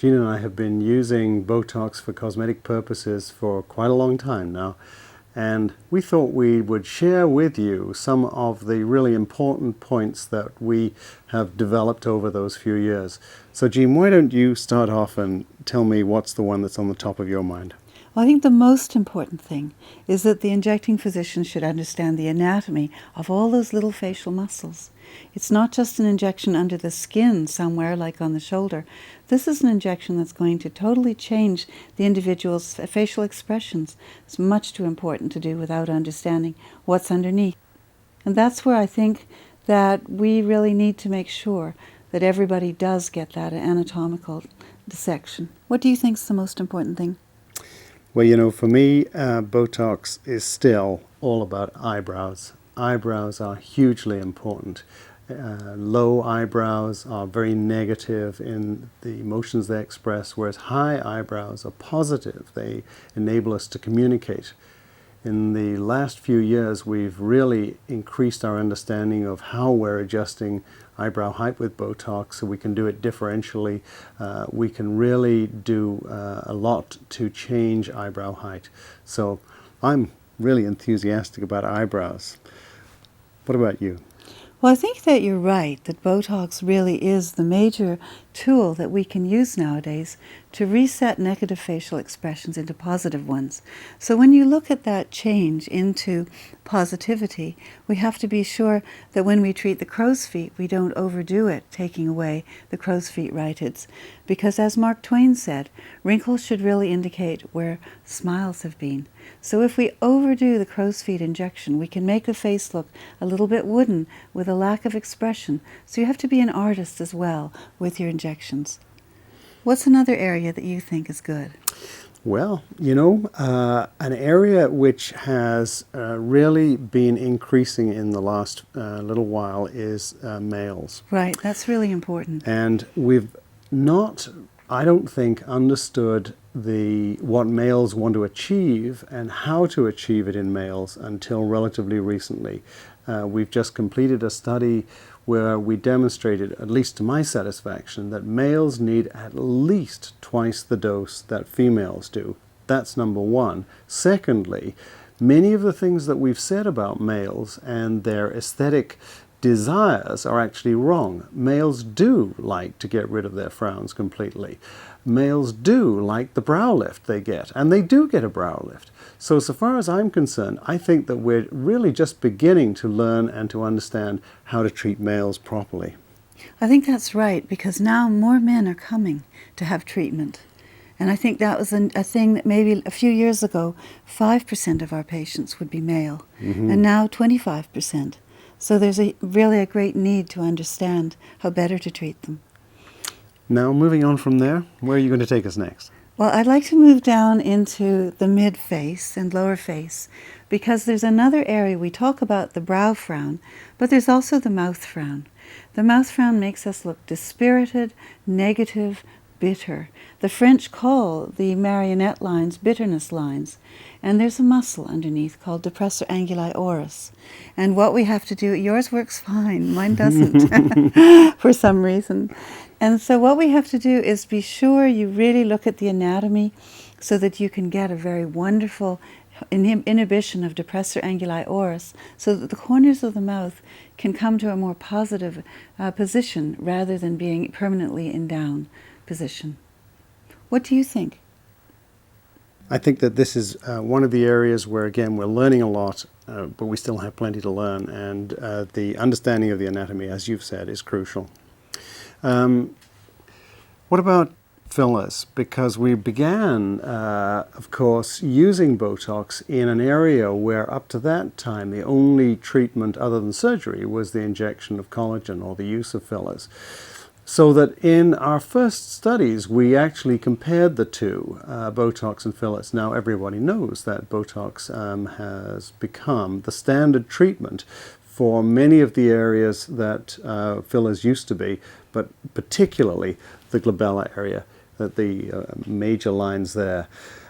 Jean and I have been using Botox for cosmetic purposes for quite a long time now, and we thought we would share with you some of the really important points that we have developed over those few years. So Jean, why don't you start off and tell me what's the one that's on the top of your mind? Well, I think the most important thing is that the injecting physician should understand the anatomy of all those little facial muscles. It's not just an injection under the skin somewhere, like on the shoulder. This is an injection that's going to totally change the individual's facial expressions. It's much too important to do without understanding what's underneath. And that's where I think that we really need to make sure that everybody does get that anatomical dissection. What do you think is the most important thing? Well, you know, for me, Botox is still all about eyebrows. Eyebrows are hugely important. Low eyebrows are very negative in the emotions they express, whereas high eyebrows are positive. They enable us to communicate. In the last few years, we've really increased our understanding of how we're adjusting eyebrow height with Botox, so we can do it differentially. We can really do a lot to change eyebrow height. So I'm really enthusiastic about eyebrows. What about you? Well, I think that you're right, that Botox really is the major tool that we can use nowadays to reset negative facial expressions into positive ones. So when you look at that change into positivity, we have to be sure that when we treat the crow's feet, we don't overdo it, taking away the crow's feet rhytids. Because as Mark Twain said, wrinkles should really indicate where smiles have been. So if we overdo the crow's feet injection, we can make the face look a little bit wooden with a lack of expression. So you have to be an artist as well with your injections. What's another area that you think is good? Well, you know, an area which has really been increasing in the last little while is males. Right, that's really important. And we've not, I don't think, understood what males want to achieve and how to achieve it in males until relatively recently. We've just completed a study where we demonstrated, at least to my satisfaction, that males need at least twice the dose that females do. That's number one. Secondly, many of the things that we've said about males and their aesthetic desires are actually wrong. Males do like to get rid of their frowns completely. Males do like the brow lift they get, and they do get a brow lift. So far as I'm concerned, I think that we're really just beginning to learn and to understand how to treat males properly. I think that's right, because now more men are coming to have treatment. And I think that was a thing that maybe a few years ago, 5% of our patients would be male, and now 25%. So there's really a great need to understand how better to treat them. Now, moving on from there, where are you going to take us next? Well, I'd like to move down into the mid-face and lower face, because there's another area. We talk about the brow frown, but there's also the mouth frown. The mouth frown makes us look dispirited, negative, bitter. The French call the marionette lines bitterness lines, and there's a muscle underneath called depressor anguli oris. And what we have to do, yours works fine, mine doesn't, for some reason. And so what we have to do is be sure you really look at the anatomy so that you can get a very wonderful inhibition of depressor anguli oris, so that the corners of the mouth can come to a more positive position rather than being permanently in down position. What do you think? I think that this is one of the areas where, again, we're learning a lot, but we still have plenty to learn, and the understanding of the anatomy, as you've said, is crucial. What about fillers? Because we began, of course, using Botox in an area where up to that time the only treatment other than surgery was the injection of collagen or the use of fillers. So that in our first studies we actually compared the two, Botox and fillers. Now everybody knows that Botox has become the standard treatment for many of the areas that fillers used to be, but particularly the glabella area, the major lines there.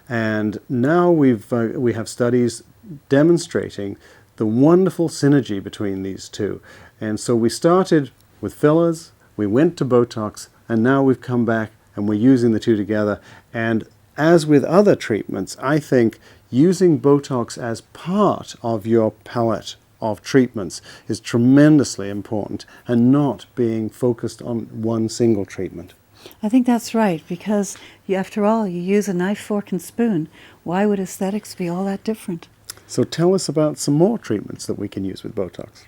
And now we have studies demonstrating the wonderful synergy between these two. And so we started with fillers, we went to Botox, and now we've come back and we're using the two together. And as with other treatments, I think using Botox as part of your palette of treatments is tremendously important, and not being focused on one single treatment. I think that's right, because after all, you use a knife, fork, and spoon. Why would aesthetics be all that different? So tell us about some more treatments that we can use with Botox.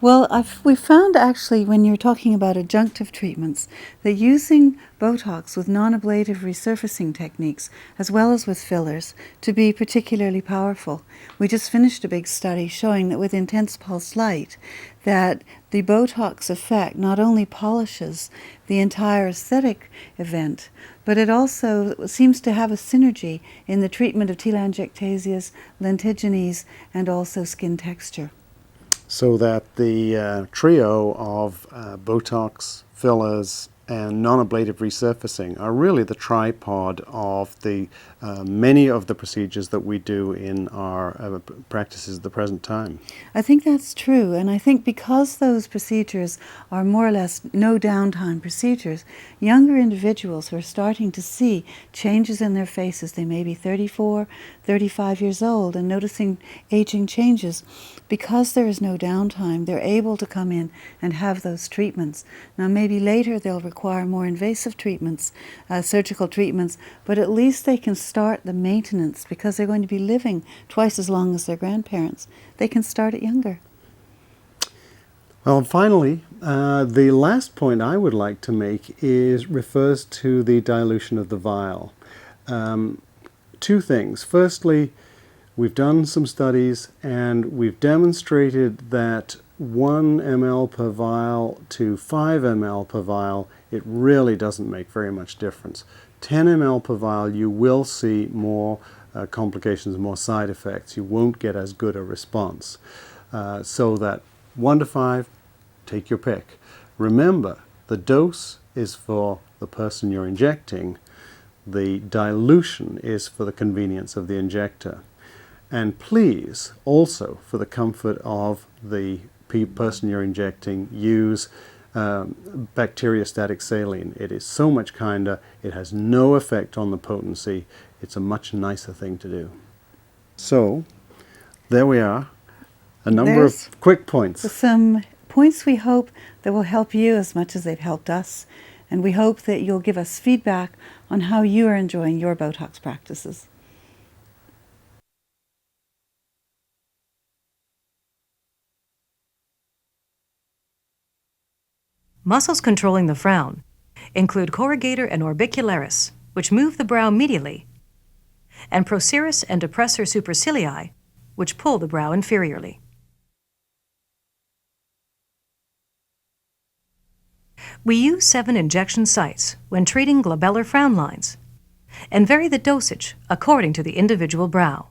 Well, we found actually, when you're talking about adjunctive treatments, that using Botox with non-ablative resurfacing techniques, as well as with fillers, to be particularly powerful. We just finished a big study showing that with intense pulse light, that the Botox effect not only polishes the entire aesthetic event, but it also seems to have a synergy in the treatment of telangiectasias, lentiginous, and also skin texture. So that the trio of Botox, fillers, and non-ablative resurfacing are really the tripod of the many of the procedures that we do in our practices at the present time. I think that's true, and I think because those procedures are more or less no downtime procedures, younger individuals who are starting to see changes in their faces, they may be 34, 35 years old, and noticing aging changes, because there is no downtime, they're able to come in and have those treatments. Now maybe later they'll require more invasive treatments, surgical treatments, but at least they can start the maintenance, because they're going to be living twice as long as their grandparents. They can start it younger. Well, finally, the last point I would like to make refers to the dilution of the vial. Two things. Firstly, we've done some studies and we've demonstrated that 1 ml per vial to 5 ml per vial, it really doesn't make very much difference. 10 ml per vial, you will see more complications, more side effects. You won't get as good a response. So that 1 to 5, take your pick. Remember, the dose is for the person you're injecting. The dilution is for the convenience of the injector. And please, also for the comfort of the person you're injecting, use bacteriostatic saline. It is so much kinder. It has no effect on the potency. It's a much nicer thing to do. So, there we are. A number of quick points. Some points we hope that will help you as much as they've helped us. And we hope that you'll give us feedback on how you are enjoying your Botox practices. Muscles controlling the frown include corrugator and orbicularis, which move the brow medially, and procerus and depressor supercilii, which pull the brow inferiorly. We use 7 injection sites when treating glabellar frown lines, and vary the dosage according to the individual brow.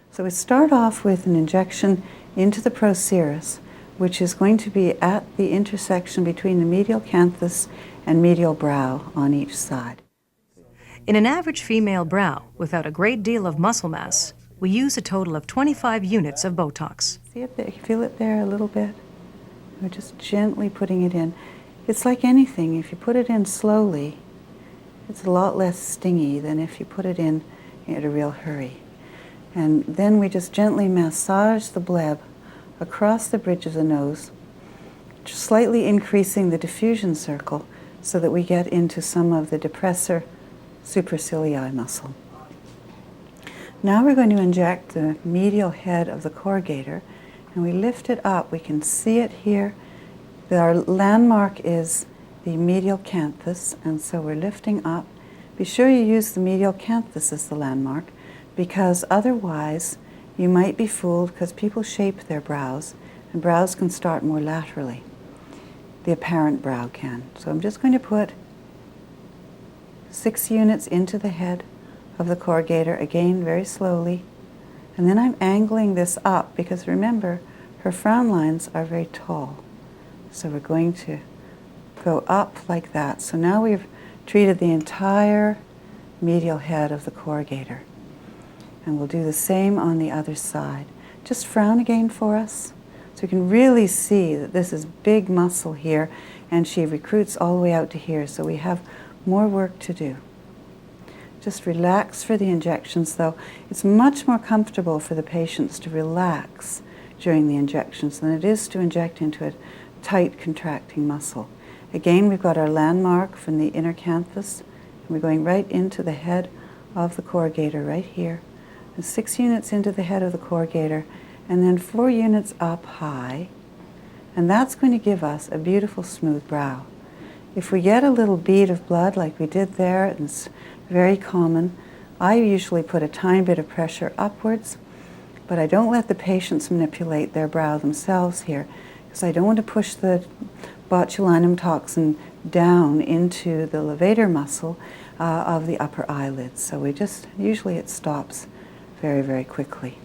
So we start off with an injection into the procerus, which is going to be at the intersection between the medial canthus and medial brow on each side. In an average female brow without a great deal of muscle mass, we use a total of 25 units of Botox. See it there? Feel it there a little bit? We're just gently putting it in. It's like anything. If you put it in slowly, it's a lot less stingy than if you put it in at a real hurry. And then we just gently massage the bleb across the bridge of the nose, slightly increasing the diffusion circle so that we get into some of the depressor supercilii muscle. Now we're going to inject the medial head of the corrugator, and we lift it up. We can see it here. Our landmark is the medial canthus, and so we're lifting up. Be sure you use the medial canthus as the landmark, because otherwise you might be fooled, because people shape their brows, and brows can start more laterally. The apparent brow can. So I'm just going to put 6 units into the head of the corrugator, again very slowly. And then I'm angling this up, because remember, her frown lines are very tall. So we're going to go up like that. So now we've treated the entire medial head of the corrugator. And we'll do the same on the other side. Just frown again for us, so you can really see that this is big muscle here. and she recruits all the way out to here, so we have more work to do. Just relax for the injections, though. It's much more comfortable for the patients to relax during the injections than it is to inject into a tight contracting muscle. Again, we've got our landmark from the inner canthus. We're going right into the head of the corrugator right here. And 6 units into the head of the corrugator, and then 4 units up high. And that's going to give us a beautiful smooth brow. If we get a little bead of blood like we did there, and it's very common, I usually put a tiny bit of pressure upwards, but I don't let the patients manipulate their brow themselves here, because I don't want to push the botulinum toxin down into the levator muscle of the upper eyelids. So usually it stops very, very quickly.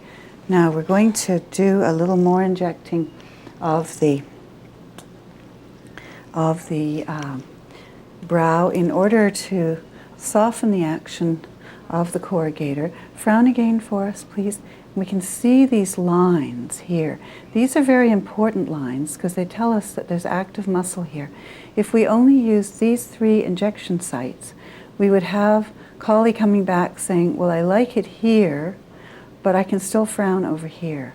Now we're going to do a little more injecting of the brow in order to soften the action of the corrugator. Frown again for us, please. We can see these lines here. These are very important lines because they tell us that there's active muscle here. If we only use these 3 injection sites, we would have Collie coming back saying, well, I like it here, but I can still frown over here.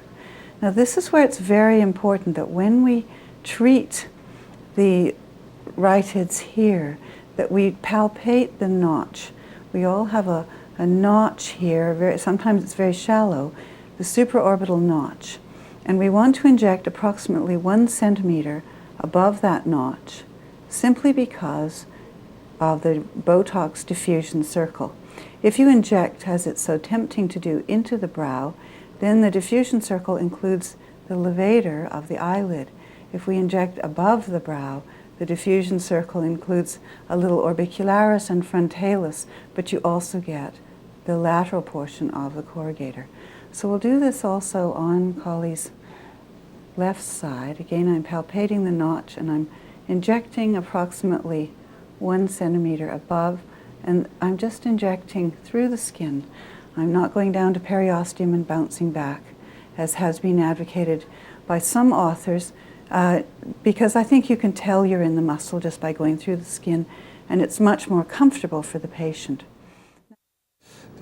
Now this is where it's very important that when we treat the rhytids here, that we palpate the notch. We all have a notch here, sometimes it's very shallow, the supraorbital notch. And we want to inject approximately 1 centimeter above that notch, simply because of the botox diffusion circle. If you inject, as it's so tempting to do, into the brow, then the diffusion circle includes the levator of the eyelid. If we inject above the brow, the diffusion circle includes a little orbicularis and frontalis, but you also get the lateral portion of the corrugator. So we'll do this also on Collie's left side. Again, I'm palpating the notch and I'm injecting approximately 1 centimeter above, and I'm just injecting through the skin. I'm not going down to periosteum and bouncing back, as has been advocated by some authors, because I think you can tell you're in the muscle just by going through the skin, and it's much more comfortable for the patient.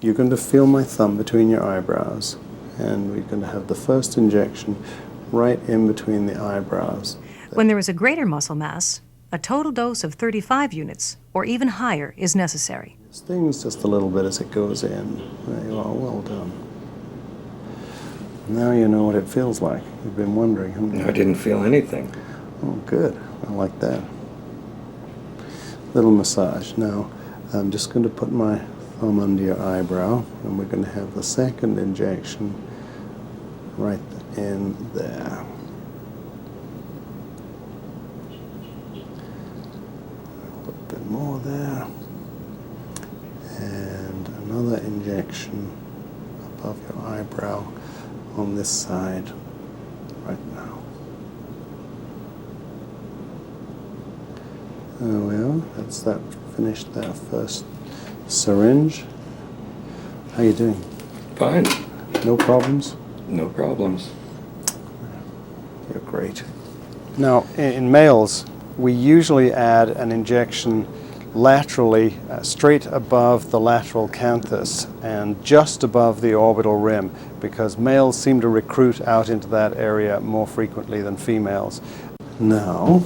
You're going to feel my thumb between your eyebrows, and we're going to have the first injection right in between the eyebrows. When there is a greater muscle mass, a total dose of 35 units or even higher is necessary. It stings just a little bit as it goes in. There you are, well done. Now you know what it feels like. You've been wondering, haven't you? I didn't feel anything. Oh, good. I like that. Little massage. Now, I'm just going to put my thumb under your eyebrow, and we're going to have the second injection right in there. A little bit more there. And another injection above your eyebrow on this side right now. There we are. That's that. Finished that first syringe. How you doing? Fine. No problems? No problems. You're great. Now, in males, we usually add an injection laterally, straight above the lateral canthus and just above the orbital rim, because males seem to recruit out into that area more frequently than females. Now,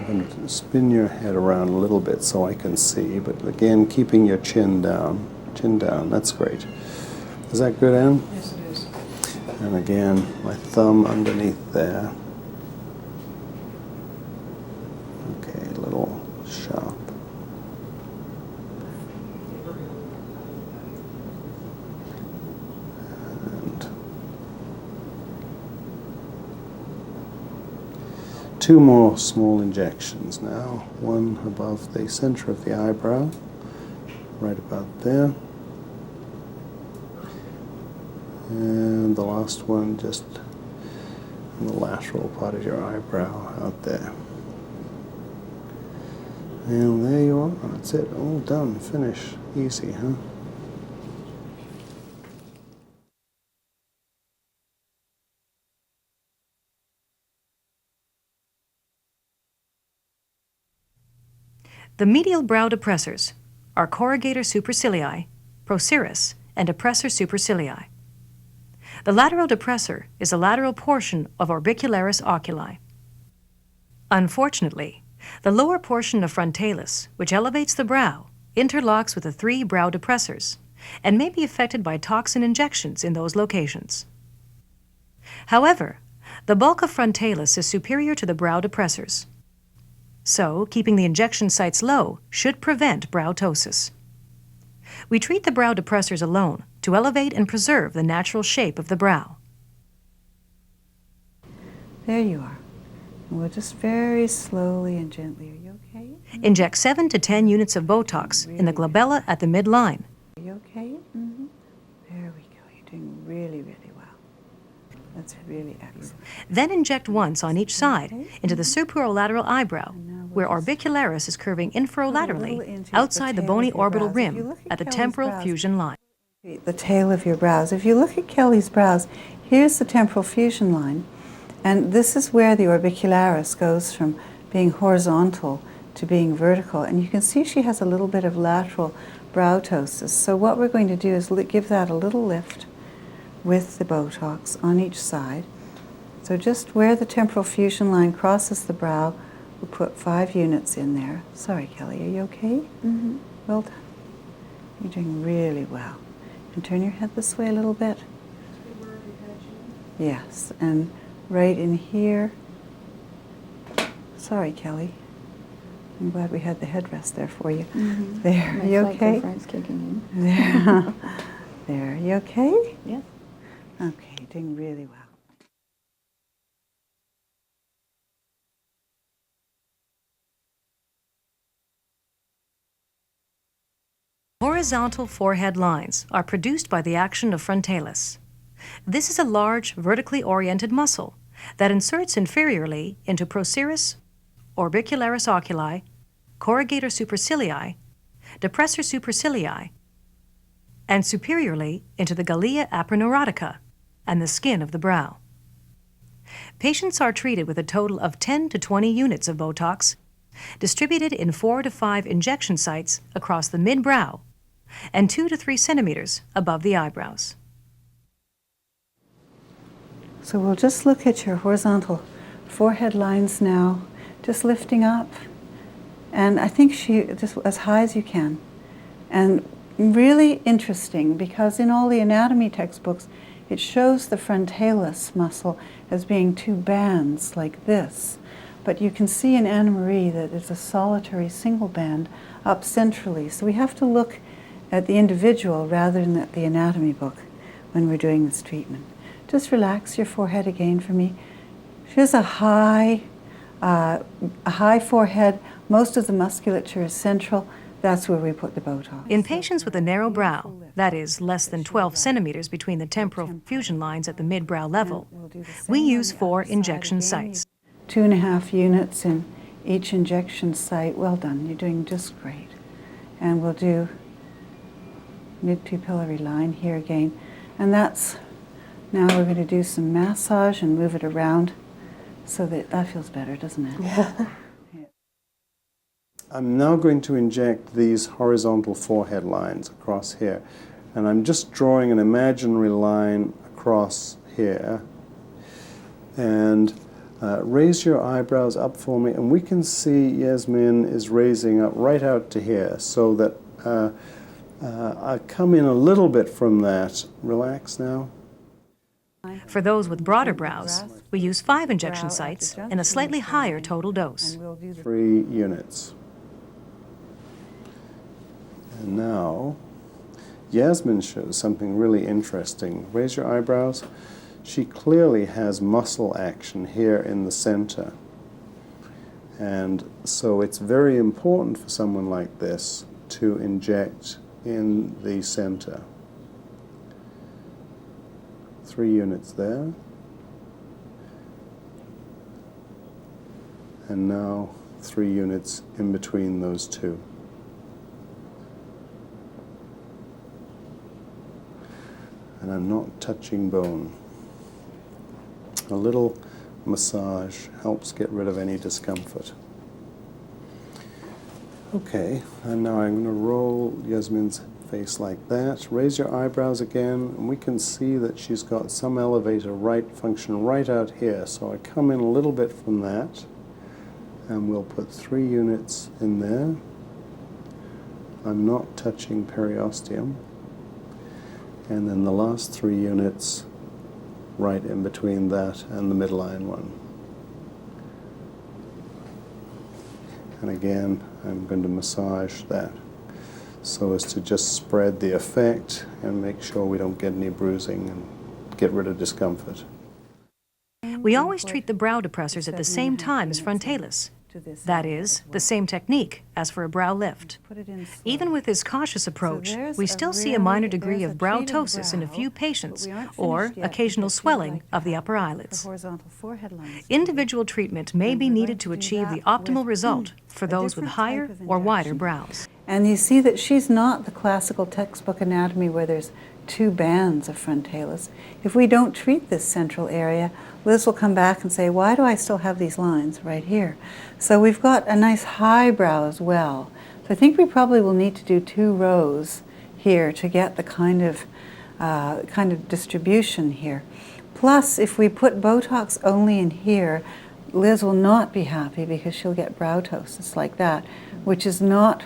I'm going to spin your head around a little bit so I can see, but again, keeping your chin down. Chin down, that's great. Is that good, Anne? Yes, it is. And again, my thumb underneath there. Okay, a little sharp. And 2 more small injections now. One above the center of the eyebrow, right about there. And the last one just in the lateral part of your eyebrow out there. And there you are. That's it. All done. Finish. Easy, huh? The medial brow depressors are corrugator supercilii, procerus, and depressor supercilii. The lateral depressor is the lateral portion of orbicularis oculi. Unfortunately, the lower portion of frontalis, which elevates the brow, interlocks with the 3 brow depressors and may be affected by toxin injections in those locations. However, the bulk of frontalis is superior to the brow depressors. So, keeping the injection sites low should prevent brow ptosis. We treat the brow depressors alone to elevate and preserve the natural shape of the brow. There you are. And we'll just very slowly and gently. Are you okay? Inject 7 to 10 units of Botox in the glabella at the midline. Are you okay? Mm-hmm. There we go. You're doing really, really well. That's really excellent. Then inject once on each side into the superolateral eyebrow, where orbicularis is curving inferolaterally outside the bony orbital rim at the temporal fusion line. The tail of your brows. If you look at Kelly's brows, here's the temporal fusion line, and this is where the orbicularis goes from being horizontal to being vertical. And you can see she has a little bit of lateral brow ptosis. So what we're going to do is give that a little lift with the Botox on each side. So just where the temporal fusion line crosses the brow, we'll put 5 units in there. Sorry, Kelly, are you okay? Mm-hmm. Well done. You're doing really well. And turn your head this way a little bit. Yes, and right in here. Sorry, Kelly. I'm glad we had the headrest there for you. Mm-hmm. There, My you flight okay? conference kicking in. There. There, you okay? Yeah. Okay, you're doing really well. Horizontal forehead lines are produced by the action of frontalis. This is a large, vertically oriented muscle that inserts inferiorly into procerus, orbicularis oculi, corrugator supercilii, depressor supercilii, and superiorly into the galea aponeurotica and the skin of the brow. Patients are treated with a total of 10 to 20 units of Botox, distributed in 4 to 5 injection sites across the mid-brow and 2 to 3 centimeters above the eyebrows. So we'll just look at your horizontal forehead lines now, just lifting up. And I think just as high as you can. And really interesting, because in all the anatomy textbooks, it shows the frontalis muscle as being 2 bands like this. But you can see in Anna Marie that it's a solitary single band up centrally. So we have to look at the individual rather than at the anatomy book when we're doing this treatment. Just relax your forehead again for me. She has a high forehead. Most of the musculature is central. That's where we put the Botox. In patients with a narrow brow, that is, less than 12 centimeters between the temporal fusion lines at the mid-brow level, we use 4 injection sites. 2.5 units in each injection site. Well done. You're doing just great. And we'll do mid-pupillary line here again. And that's, now we're going to do some massage and move it around so that feels better, doesn't it? Yeah. I'm now going to inject these horizontal forehead lines across here. And I'm just drawing an imaginary line across here. And raise your eyebrows up for me. And we can see Yasmin is raising up right out to here, so that I come in a little bit from that. Relax now. For those with broader brows, we use 5 injection sites and a slightly higher total dose. 3 units. And now, Yasmin shows something really interesting. Raise your eyebrows. She clearly has muscle action here in the center. And so it's very important for someone like this to inject in the center. 3 units there. And now 3 units in between those 2. And I'm not touching bone. A little massage helps get rid of any discomfort. Okay, and now I'm going to roll Yasmin's face like that. Raise your eyebrows again, and we can see that she's got some elevator right function right out here. So I come in a little bit from that, and we'll put 3 units in there. I'm not touching periosteum. And then the last 3 units right in between that and the midline one. And again, I'm going to massage that so as to just spread the effect and make sure we don't get any bruising and get rid of discomfort. We always treat the brow depressors at the same time as frontalis. That is, the same technique as for a brow lift. Even with this cautious approach, we still see a minor degree of brow ptosis in a few patients, or occasional swelling of the upper eyelids. Individual treatment may be needed to achieve the optimal result for those with higher or wider brows. And you see that she's not the classical textbook anatomy where there's 2 bands of frontalis. If we don't treat this central area, Liz will come back and say, why do I still have these lines right here? So we've got a nice high brow as well. So I think we probably will need to do 2 rows here to get the kind of distribution here. Plus, if we put Botox only in here, Liz will not be happy because she'll get brow ptosis like that, which is not,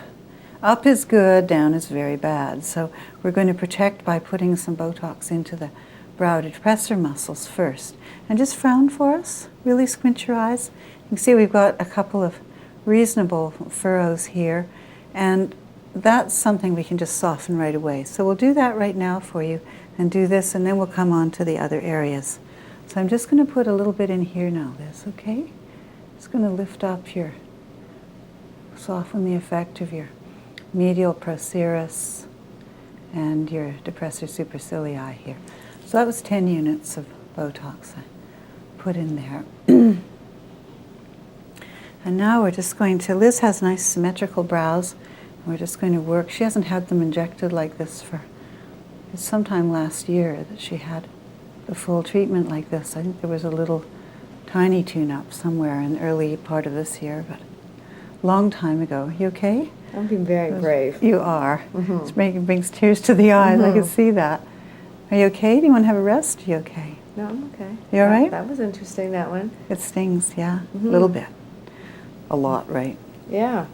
up is good, down is very bad. So we're going to protect by putting some Botox into the brow depressor muscles first. And just frown for us, really squint your eyes. You can see we've got a couple of reasonable furrows here, and that's something we can just soften right away. So we'll do that right now for you and do this, and then we'll come on to the other areas. So I'm just going to put a little bit in here now, Liz, okay? Just going to lift up your, soften the effect of your medial procerus and your depressor supercilii here. So that was 10 units of Botox I put in there. And now we're just going to, Liz has nice symmetrical brows. We're just going to work. She hasn't had them injected like this for, it's sometime last year that she had the full treatment like this. I think there was a little tiny tune-up somewhere in the early part of this year, but long time ago. You okay? I'm being very brave. You are. It's brings tears to the eyes. I can see that. Are you okay? Do you want to have a rest? Are you okay? No, I'm okay. You all right? That was interesting, that one. It stings, yeah. A little bit. A lot, right? Yeah.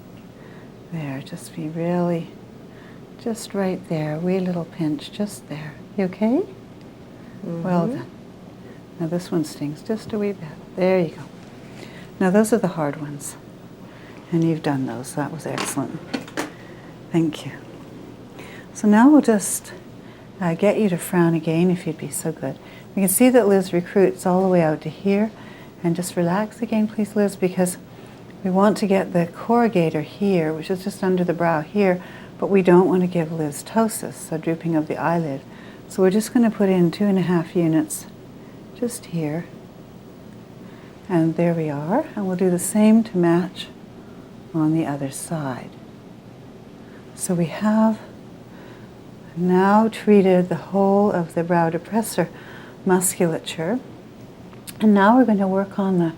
There, just be really, just right there. Wee little pinch, just there. You okay? Well done. Now this one stings just a wee bit. There you go. Now those are the hard ones. And you've done those. That was excellent. Thank you. So now we'll just get you to frown again, if you'd be so good. You can see that Liz recruits all the way out to here. And just relax again, please, Liz, because we want to get the corrugator here, which is just under the brow here, but we don't want to give Liz ptosis, so drooping of the eyelid. So we're just going to put in 2.5 units just here. And there we are. And we'll do the same to match on the other side. So we have now treated the whole of the brow depressor musculature. And now we're going to work on the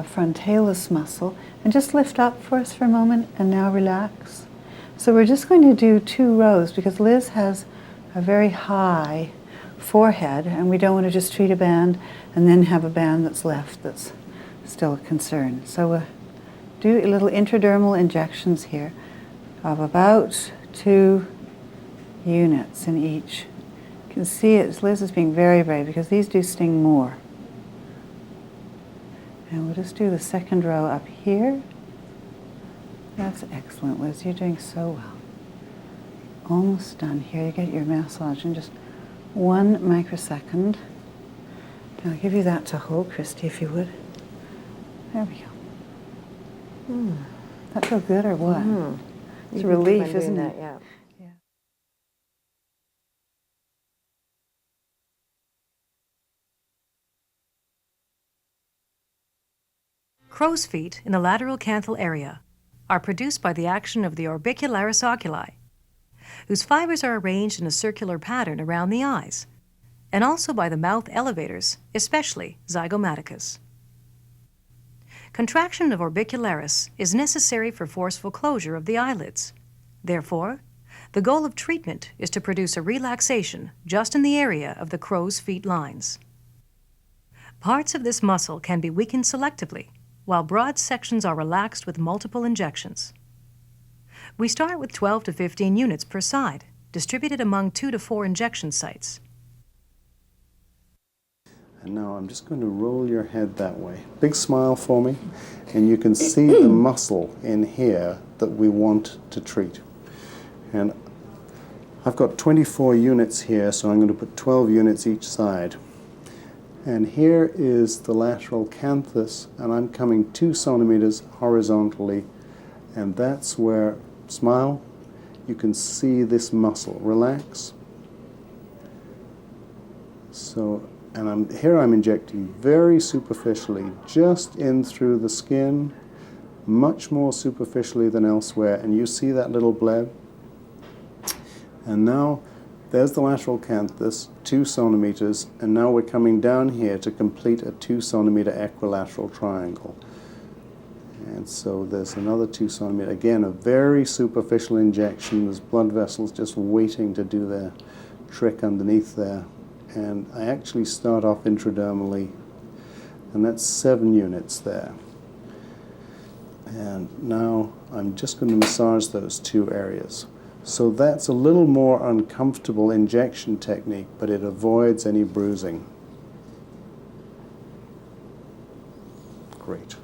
frontalis muscle. And just lift up for us for a moment and now relax. So we're just going to do 2 rows because Liz has a very high forehead and we don't want to just treat a band and then have a band that's left that's still a concern. So we'll do little intradermal injections here of about 2 units in each. You can see Liz is being very brave because these do sting more. And we'll just do the second row up here. That's excellent, Liz. You're doing so well. Almost done here. You get your massage in just 1 microsecond. I'll give you that to hold, Christy, if you would. There we go. That feel good or what? It's a relief, isn't it? Yeah. Crow's feet in the lateral canthal area are produced by the action of the orbicularis oculi, whose fibers are arranged in a circular pattern around the eyes, and also by the mouth elevators, especially zygomaticus. Contraction of orbicularis is necessary for forceful closure of the eyelids. Therefore, the goal of treatment is to produce a relaxation just in the area of the crow's feet lines. Parts of this muscle can be weakened selectively, while broad sections are relaxed with multiple injections. We start with 12 to 15 units per side, distributed among 2 to 4 injection sites. And now I'm just going to roll your head that way. Big smile for me, and you can see the muscle in here that we want to treat. And I've got 24 units here, so I'm going to put 12 units each side. And here is the lateral canthus, and I'm coming 2 centimeters horizontally, and that's where, smile, you can see this muscle. Relax. So, and I'm injecting very superficially, just in through the skin, much more superficially than elsewhere, and you see that little bleb? And now, there's the lateral canthus, 2 centimeters, and now we're coming down here to complete a 2 centimeter equilateral triangle. And so there's another 2 centimeter. Again, a very superficial injection. There's blood vessels just waiting to do their trick underneath there. And I actually start off intradermally, and that's 7 units there. And now I'm just going to massage those 2 areas. So that's a little more uncomfortable injection technique, but it avoids any bruising. Great.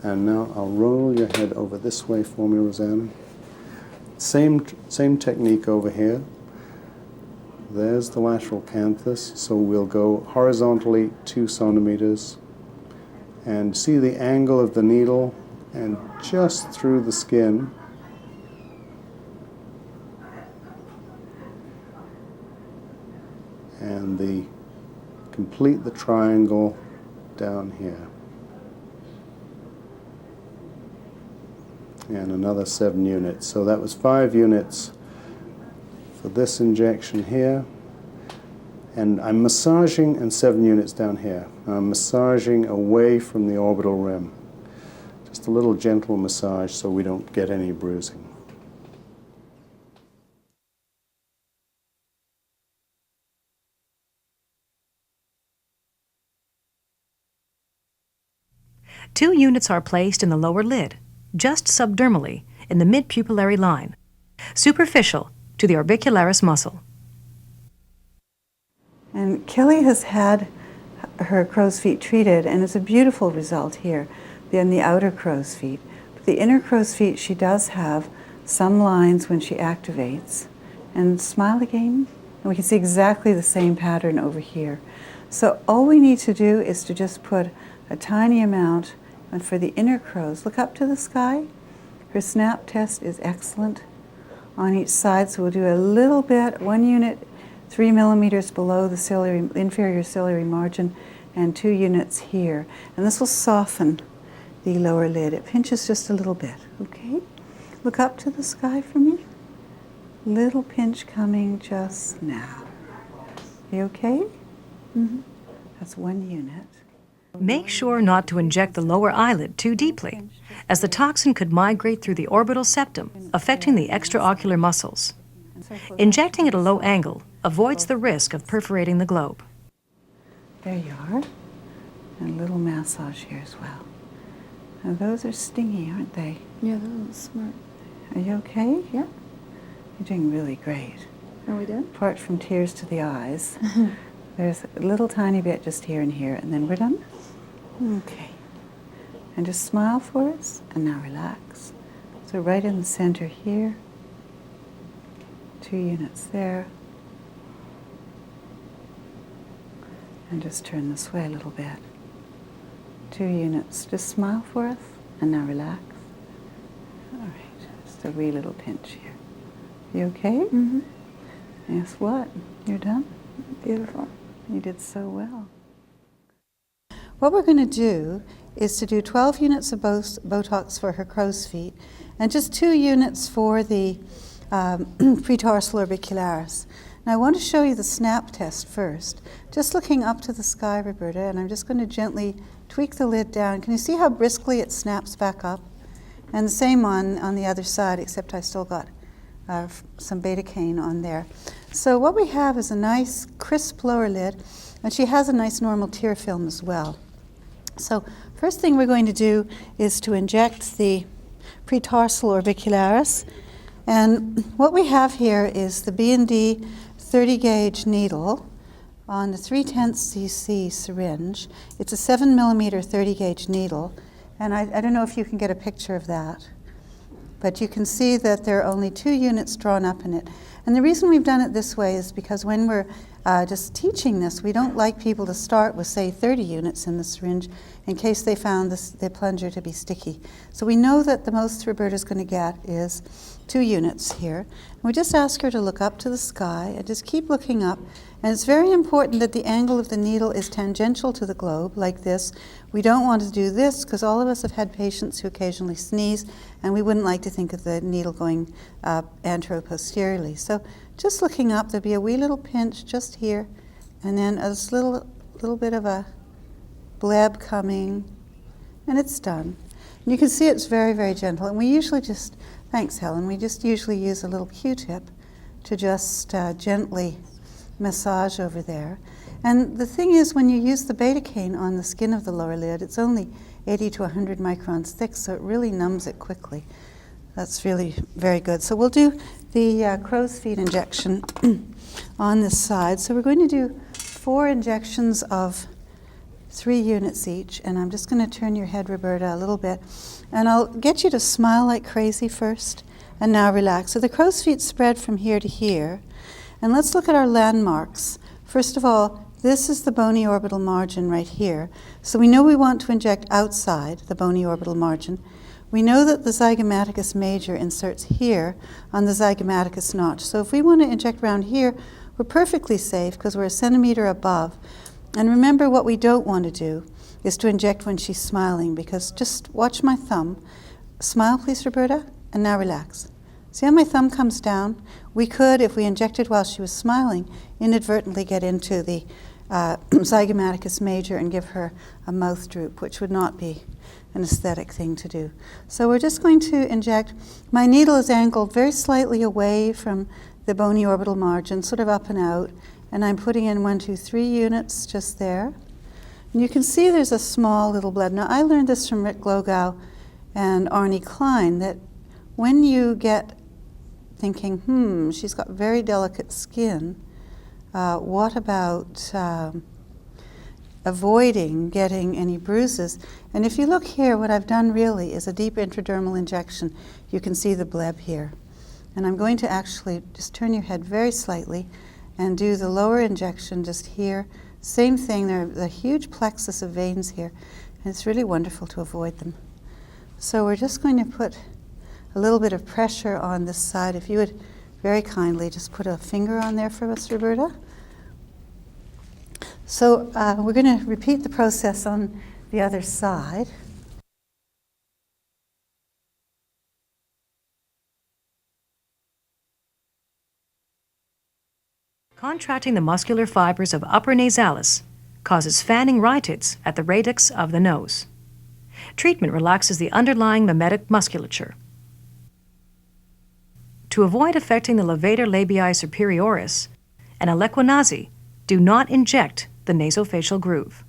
And now I'll roll your head over this way for me, Rosanna. Same technique over here. There's the lateral canthus, so we'll go horizontally 2 centimeters and see the angle of the needle, and just through the skin. And complete the triangle down here. And another 7 units. So that was 5 units for this injection here. And I'm massaging, and 7 units down here. I'm massaging away from the orbital rim. Just a little gentle massage so we don't get any bruising. Two units are placed in the lower lid, just subdermally, in the mid-pupillary line, superficial to the orbicularis muscle. And Kelly has had her crow's feet treated, and it's a beautiful result here in the outer crow's feet. But the inner crow's feet, she does have some lines when she activates. And smile again, and we can see exactly the same pattern over here. So all we need to do is to just put a tiny amount, and for the inner crows, look up to the sky. Her snap test is excellent on each side, so we'll do a little bit, 1 unit, 3 millimeters below the inferior ciliary margin, and 2 units here. And this will soften the lower lid. It pinches just a little bit, okay? Look up to the sky for me. Little pinch coming just now. You okay? Mm-hmm. That's 1 unit. Make sure not to inject the lower eyelid too deeply, as the toxin could migrate through the orbital septum, affecting the extraocular muscles. Injecting at a low angle avoids the risk of perforating the globe. There you are. And a little massage here as well. Now those are stingy, aren't they? Yeah, that was smart. Are you okay? Yeah. You're doing really great. Are we done? Apart from tears to the eyes, there's a little tiny bit just here and here, and then we're done. Okay. And just smile for us, and now relax. So right in the center here, 2 units there. And just turn this way a little bit. 2 units. Just smile for us, and now relax. All right, just a wee little pinch here. You okay? Mm-hmm. Guess what? You're done? Beautiful. You did so well. What we're going to do is to do 12 units of Botox for her crow's feet, and just 2 units for the pretarsal orbicularis. And I want to show you the snap test first. Just looking up to the sky, Roberta, and I'm just going to gently tweak the lid down. Can you see how briskly it snaps back up? And the same on the other side, except I still got some betacaine on there. So what we have is a nice crisp lower lid, and she has a nice normal tear film as well. So first thing we're going to do is to inject the pretarsal orbicularis. And what we have here is the B&D 30 gauge needle on the 3/10 cc syringe. It's a 7 millimeter 30 gauge needle. And I don't know if you can get a picture of that, but you can see that there are only 2 units drawn up in it. And the reason we've done it this way is because when we're just teaching this, we don't like people to start with, say, 30 units in the syringe in case they found the plunger to be sticky. So we know that the most Roberta's going to get is 2 units here. And we just ask her to look up to the sky and just keep looking up. And it's very important that the angle of the needle is tangential to the globe, like this. We don't want to do this because all of us have had patients who occasionally sneeze, and we wouldn't like to think of the needle going anteroposteriorly. So just looking up, there'll be a wee little pinch just here, and then a little bit of a bleb coming, and it's done. And you can see it's very, very gentle. And we usually just, thanks Helen, we just usually use a little Q-tip to just gently massage over there. And the thing is, when you use the betacaine on the skin of the lower lid, it's only 80 to 100 microns thick, so it really numbs it quickly. That's really very good. So we'll do the crow's feet injection on this side. So we're going to do 4 injections of 3 units each, and I'm just going to turn your head, Roberta, a little bit. And I'll get you to smile like crazy first, and now relax. So the crow's feet spread from here to here. And let's look at our landmarks. First of all, this is the bony orbital margin right here. So we know we want to inject outside the bony orbital margin. We know that the zygomaticus major inserts here on the zygomaticus notch. So if we want to inject around here, we're perfectly safe because we're a centimeter above. And remember, what we don't want to do is to inject when she's smiling, because just watch my thumb. Smile, please, Roberta, and now relax. See how my thumb comes down? We could, if we injected while she was smiling, inadvertently get into the zygomaticus major and give her a mouth droop, which would not be an aesthetic thing to do. So we're just going to inject. My needle is angled very slightly away from the bony orbital margin, sort of up and out, and I'm putting in 1, 2, 3 units just there. And you can see there's a small little bleb. Now, I learned this from Rick Glogow and Arnie Klein, that when you get thinking, she's got very delicate skin, what about avoiding getting any bruises? And if you look here, what I've done really is a deep intradermal injection. You can see the bleb here. And I'm going to actually just turn your head very slightly and do the lower injection just here. Same thing, there's a huge plexus of veins here, and it's really wonderful to avoid them. So we're just going to put a little bit of pressure on this side. If you would very kindly just put a finger on there for us, Roberta. So we're going to repeat the process on the other side. Contracting the muscular fibers of upper nasalis causes fanning rhytids at the radix of the nose. Treatment relaxes the underlying mimetic musculature. To avoid affecting the levator labii superioris and equinazi, do not inject the nasofacial groove.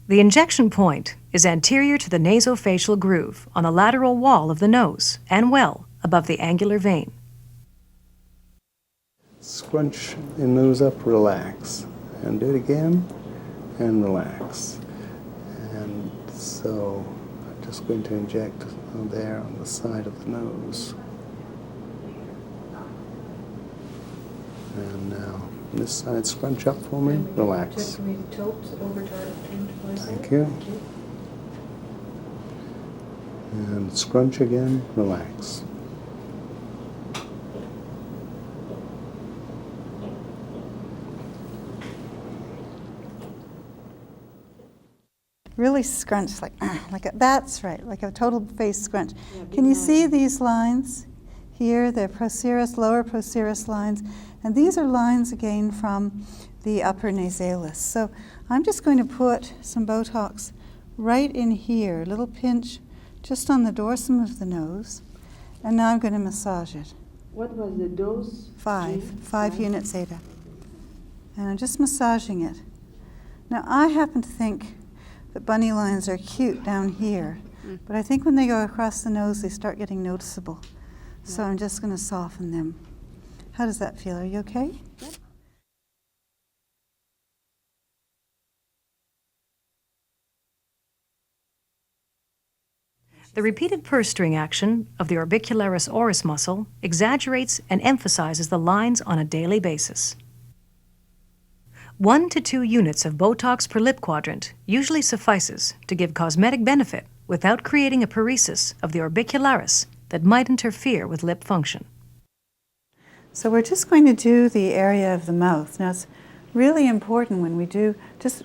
The injection point is anterior to the nasofacial groove on the lateral wall of the nose and well above the angular vein. Scrunch your nose up, relax, and do it again, and relax. And so I'm just going to inject there on the side of the nose. And now this side, scrunch up for me, relax. Thank you. And scrunch again, relax. Really scrunch, like that's right, like a total face scrunch. Can you see these lines here, the procerus, lower procerus lines, and these are lines again from the upper nasalis. So I'm just going to put some Botox right in here, a little pinch just on the dorsum of the nose, and now I'm going to massage it. What was the dose? Five units zeta. And I'm just massaging it. Now I happen to think that bunny lines are cute down here, but I think when they go across the nose they start getting noticeable. So I'm just going to soften them. How does that feel? Are you okay? Yep. The repeated purse string action of the orbicularis oris muscle exaggerates and emphasizes the lines on a daily basis. 1 to 2 units of Botox per lip quadrant usually suffices to give cosmetic benefit without creating a paresis of the orbicularis that might interfere with lip function. So we're just going to do the area of the mouth. Now it's really important when we do, just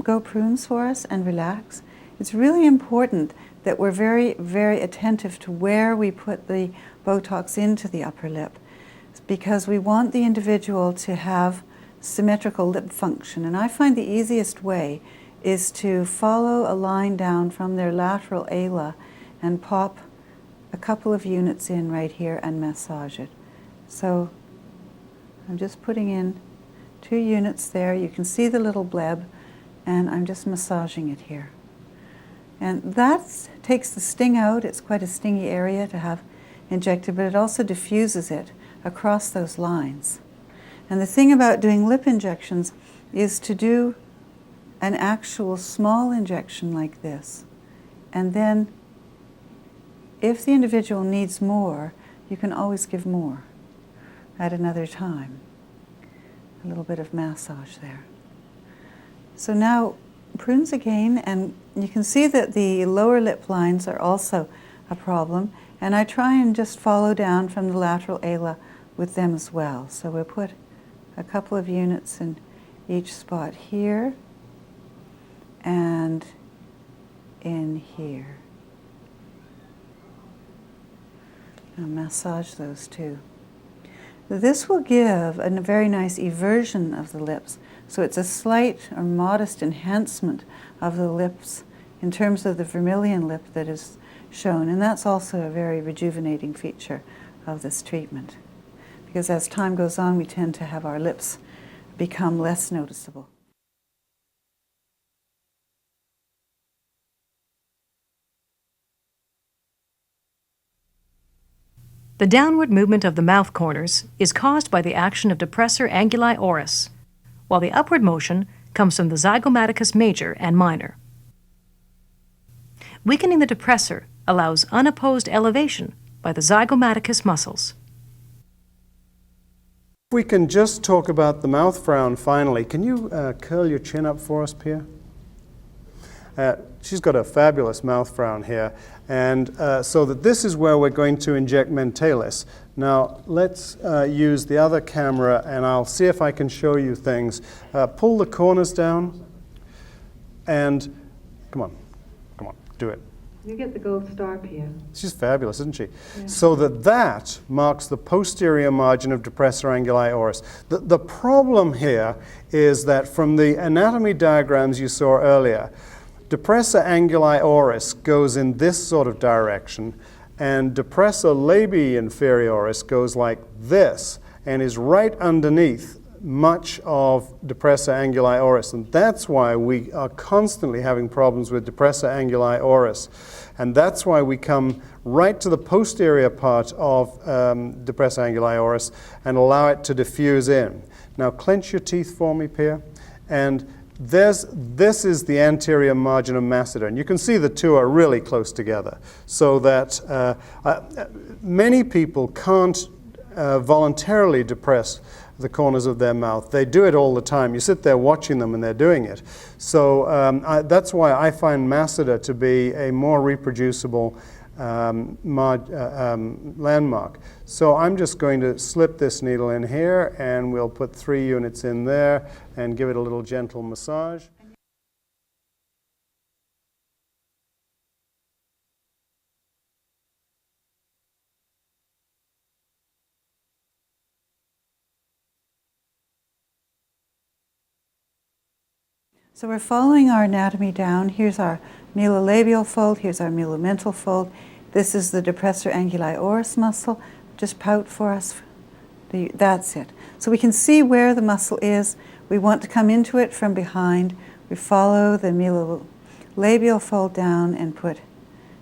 go prunes for us and relax. It's really important that we're very, very attentive to where we put the Botox into the upper lip, because we want the individual to have symmetrical lip function. And I find the easiest way is to follow a line down from their lateral ala and pop a couple of units in right here and massage it. So I'm just putting in 2 units there. You can see the little bleb, and I'm just massaging it here. And that takes the sting out. It's quite a stingy area to have injected, but it also diffuses it across those lines. And the thing about doing lip injections is to do an actual small injection like this. And then if the individual needs more, you can always give more at another time. A little bit of massage there. So now prunes again, and you can see that the lower lip lines are also a problem, and I try and just follow down from the lateral ala with them as well. So we'll put a couple of units in each spot here and in here. I'll massage those too. This will give a very nice eversion of the lips. So it's a slight or modest enhancement of the lips in terms of the vermilion lip that is shown. And that's also a very rejuvenating feature of this treatment. Because as time goes on, we tend to have our lips become less noticeable. The downward movement of the mouth corners is caused by the action of depressor anguli oris, while the upward motion comes from the zygomaticus major and minor. Weakening the depressor allows unopposed elevation by the zygomaticus muscles. We can just talk about the mouth frown finally. Can you curl your chin up for us, Pia? She's got a fabulous mouth frown here, and so that this is where we're going to inject mentalis. Now let's use the other camera, and I'll see if I can show you things. Pull the corners down, and come on, do it. You get the gold star, Pia. She's fabulous, isn't she? Yeah. So that marks the posterior margin of depressor anguli oris. The problem here is that from the anatomy diagrams you saw earlier, depressor anguli oris goes in this sort of direction, and depressor labii inferioris goes like this and is right underneath much of depressor anguli oris. And that's why we are constantly having problems with depressor anguli oris. And that's why we come right to the posterior part of depressor anguli oris and allow it to diffuse in. Now clench your teeth for me, Pia. And this is the anterior margin of masseter, and you can see the two are really close together, so that many people can't voluntarily depress the corners of their mouth. They do it all the time. You sit there watching them and they're doing it. So that's why I find masseter to be a more reproducible landmark. So I'm just going to slip this needle in here, and we'll put 3 units in there and give it a little gentle massage. So we're following our anatomy down. Here's our melolabial fold, here's our melomental fold. This is the depressor anguli oris muscle. Just pout for us. That's it. So we can see where the muscle is. We want to come into it from behind. We follow the melolabial fold down and put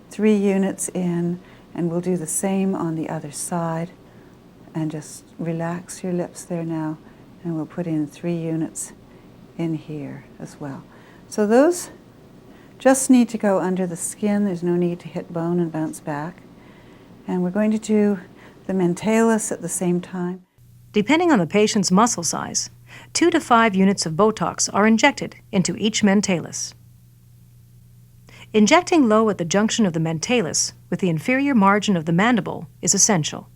3 units in, and we'll do the same on the other side. And just relax your lips there now, and we'll put in 3 units in here as well. So those just need to go under the skin. There's no need to hit bone and bounce back. And we're going to do the mentalis at the same time. Depending on the patient's muscle size, 2 to 5 units of Botox are injected into each mentalis. Injecting low at the junction of the mentalis with the inferior margin of the mandible is essential.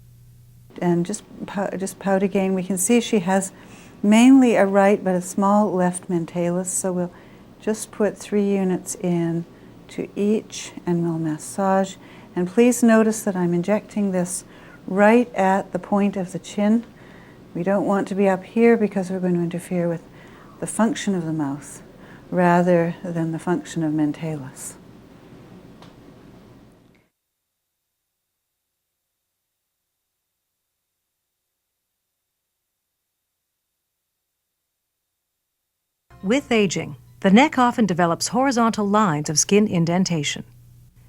And just pout again. We can see she has mainly a right but a small left mentalis, so we'll just put 3 units in to each and we'll massage. And please notice that I'm injecting this right at the point of the chin. We don't want to be up here because we're going to interfere with the function of the mouth rather than the function of mentalis. With aging, the neck often develops horizontal lines of skin indentation.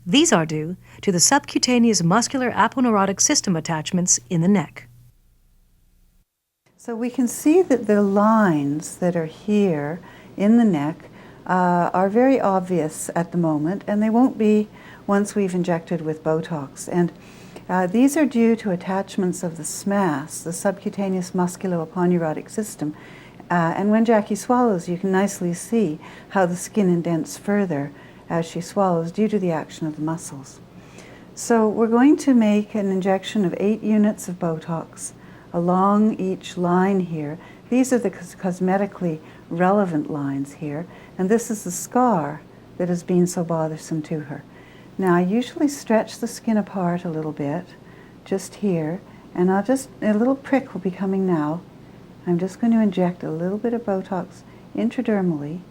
These are due to the subcutaneous muscular aponeurotic system attachments in the neck. So we can see that the lines that are here in the neck are very obvious at the moment, and they won't be once we've injected with Botox. And these are due to attachments of the SMAS, the subcutaneous musculoaponeurotic system. And when Jackie swallows, you can nicely see how the skin indents further as she swallows due to the action of the muscles. So we're going to make an injection of 8 units of Botox along each line here. These are the cosmetically relevant lines here, and this is the scar that has been so bothersome to her. Now I usually stretch the skin apart a little bit, just here, and a little prick will be coming now. I'm just going to inject a little bit of Botox intradermally.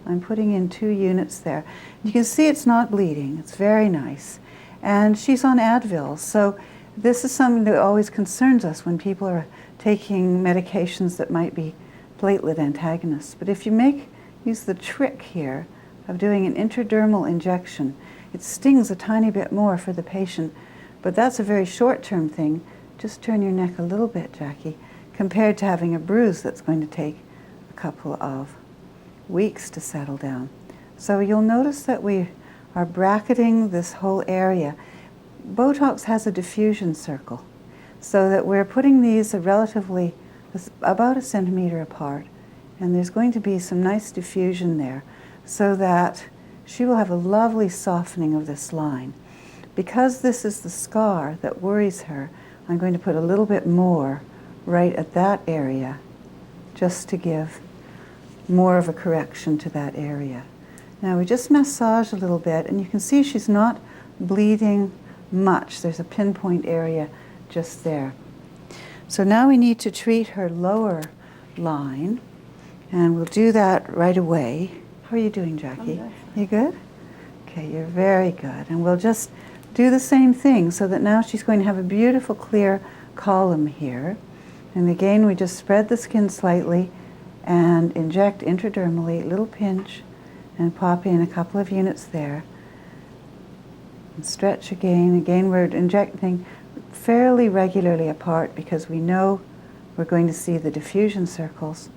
I'm putting in 2 units there. You can see it's not bleeding. It's very nice. And she's on Advil, so this is something that always concerns us when people are taking medications that might be platelet antagonists. But if you use the trick here of doing an intradermal injection, it stings a tiny bit more for the patient, but that's a very short-term thing. Just turn your neck a little bit, Jackie, compared to having a bruise that's going to take a couple of weeks to settle down. So you'll notice that we are bracketing this whole area. Botox has a diffusion circle, so that we're putting these relatively about 1 centimeter apart, and there's going to be some nice diffusion there so that she will have a lovely softening of this line. Because this is the scar that worries her, I'm going to put a little bit more right at that area, just to give more of a correction to that area. Now we just massage a little bit, and you can see she's not bleeding much. There's a pinpoint area just there. So now we need to treat her lower line, and we'll do that right away. How are you doing, Jackie? I'm good. You good? Okay, you're very good. And we'll just do the same thing so that now she's going to have a beautiful clear column here. And again, we just spread the skin slightly and inject intradermally, a little pinch, and pop in a couple of units there. And stretch again. Again, we're injecting fairly regularly apart because we know we're going to see the diffusion circles,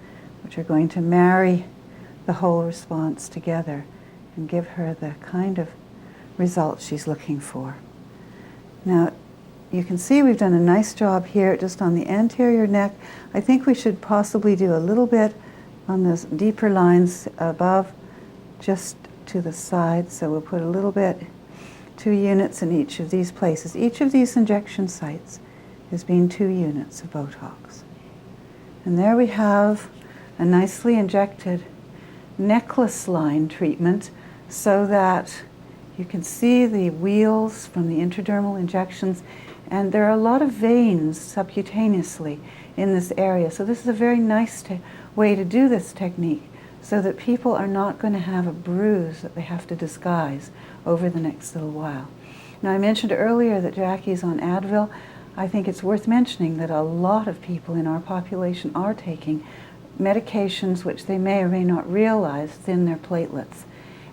which are going to marry the whole response together and give her the kind of results she's looking for. Now, you can see we've done a nice job here just on the anterior neck. I think we should possibly do a little bit on those deeper lines above, just to the side. So we'll put a little bit, 2 units in each of these places. Each of these injection sites is being 2 units of Botox. And there we have a nicely injected necklace line treatment so that you can see the wheals from the intradermal injections, and there are a lot of veins subcutaneously in this area. So this is a very nice way to do this technique so that people are not going to have a bruise that they have to disguise over the next little while. Now, I mentioned earlier that Jackie's on Advil. I think it's worth mentioning that a lot of people in our population are taking medications which they may or may not realize thin their platelets.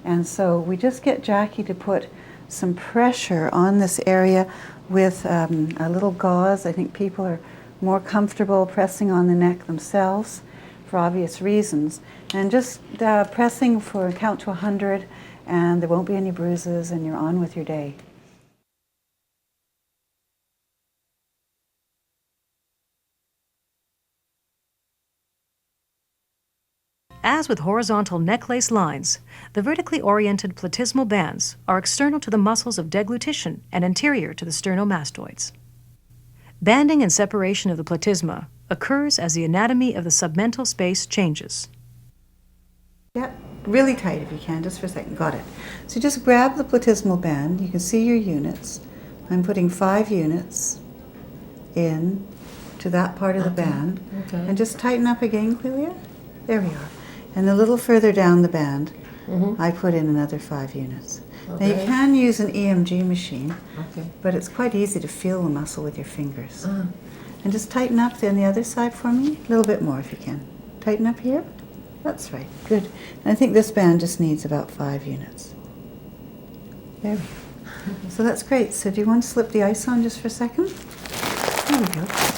And so we just get Jackie to put some pressure on this area with a little gauze. I think people are more comfortable pressing on the neck themselves for obvious reasons. And just pressing for a count to 100, and there won't be any bruises, and you're on with your day. As with horizontal necklace lines, the vertically oriented platysmal bands are external to the muscles of deglutition and anterior to the sternomastoids. Banding and separation of the platysma occurs as the anatomy of the submental space changes. Yeah, really tight if you can, just for a second. Got it. So just grab the platysmal band. You can see your units. I'm putting 5 units in to that part of the band. Okay. And just tighten up again, Clelia. There we are. And a little further down the band, I put in another 5 units. Now you can use an EMG machine, but it's quite easy to feel the muscle with your fingers. And just tighten up on the other side for me, a little bit more if you can. Tighten up here. That's right, good. And I think this band just needs about 5 units. There we go. So that's great. So do you want to slip the ice on just for a second? There we go.